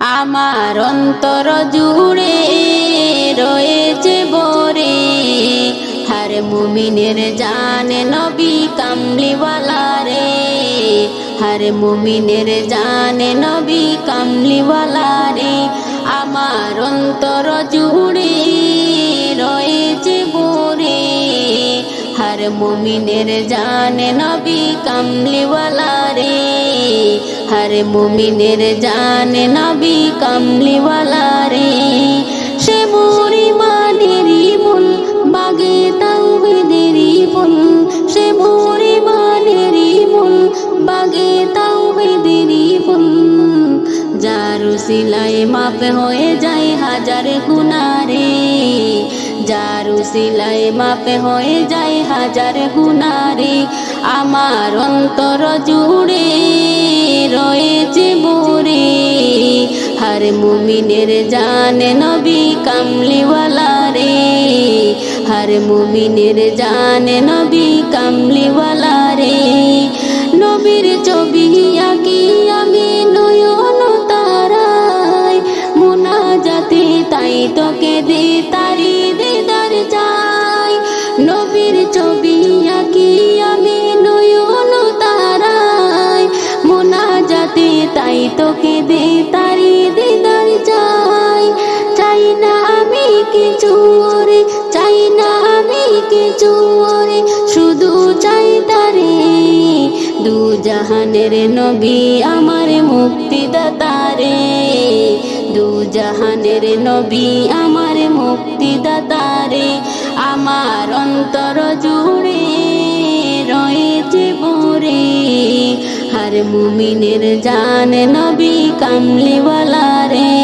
আমার অন্তর জুড়ে রয়েছে ভরে, হর মুমিনের জানে নবী কামলিওয়ালা রে, হর মুমিনের জানে নবী কামলিওয়ালা রে। আমার অন্তর জুড়ে রয়েছে ভরে, হর মুমিনের জানে নবী কামলিওয়ালা রে, হর মুমিনের জানে নবী কামলিওয়ালা রে। সে মোর ইমানেরই মূল, বাগে তাওহীদেরই ফুল, সে মোর ইমানেরই মূল, বাগে তাওহীদেরই ফুল। যার উসিলায় মাপ হয়ে যায় হাজার গুনাহ রে, যার উসিলায় মাপ হয়ে যায় হাজার গুনাহ রে। আমার অন্তর জুড়ে রয়েছে ভরে, হর মুমিনের জানে নবী কামলিওয়ালা রে, হর মুমিনের জানে নবী কামলিওয়ালা রে। নবীর ছবি আঁকি আমি নয়ন তারায়, মুনাজাতে তাই তোকে দে তারি দিদার চাই। নবীর ছবি আঁকি আমি নয়ন তারায়, মুনাজাতে তাই তোকে দে তারি দিদার চাই। চাই না আমি কিছু ওরে, চাই না আমি কিছু ওরে, শুধু চাই তারে। দু জাহানের নবী আমার মুক্তিদাতা রে, দু জাহানের নবী আমার মুক্তিদাতা রে। আমার অন্তর জুড়ে রয়েছে ভরে, হর মুমিনের জানে নবী কামলিওয়ালা রে,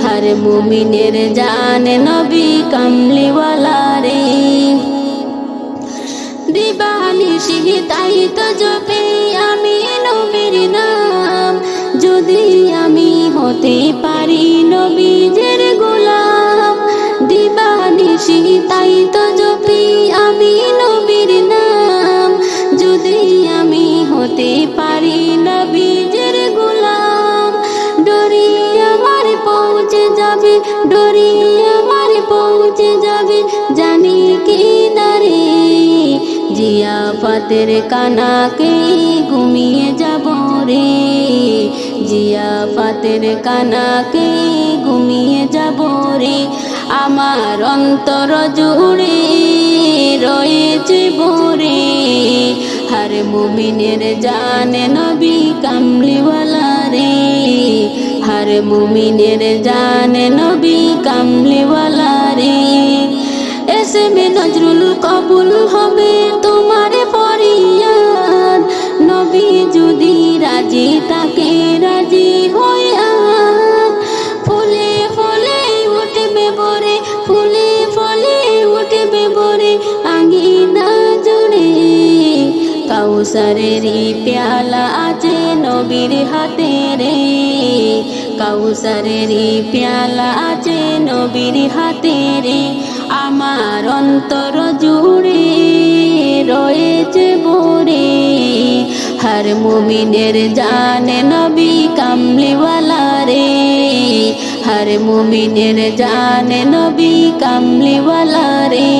হর মুমিনের জানে নবী কামলিওয়ালা রে। দিবানিশি তাই তো জপে আমি নবীর নাম, যদি আমি হতে পারি নবীজের গোলাম। দিবানিশি তাই তো জপি আমি নবীর নাম, যদি আমি হতে পারি নবীজের গোলাম। ডরি আমার পৌঁছে যাবে, ডরি আমার পৌঁছে যাবে, জানি কি না রে। জিয়াফতের কানাকে ঘুমিয়ে যাব রে, জিয়াফতের কানাকে ঘুমিয়ে যাব রে। আমার অন্তর জুড়ে রয়েছে ভরে, হর মুমিনের জানে নবী কামলিওয়ালা রে, হর মুমিনের জানে নবী কামলিওয়ালা রে। এসএমএ নজরুল কবুল হবে তোমার ফরিয়াদ, নবী যদি রাজি তাকে রাজি হয়ে আন। ফুলে ফুলে উঠবে ভরে, ফুলে ফুলে উঠবে ভরে আঙ্গিনা জুড়ে। কাউসারেরই পেয়ালা আছে নবীর হাতে রে, কাউসারেরই পেয়ালা আছে নবীর হাতে রে। আমার অন্তর জুড়ে রয়েছে ভরে, হর মুমিনের জানে নবী কামলিওয়ালা রে, হর মুমিনের জানে নবী কামলিওয়ালা রে।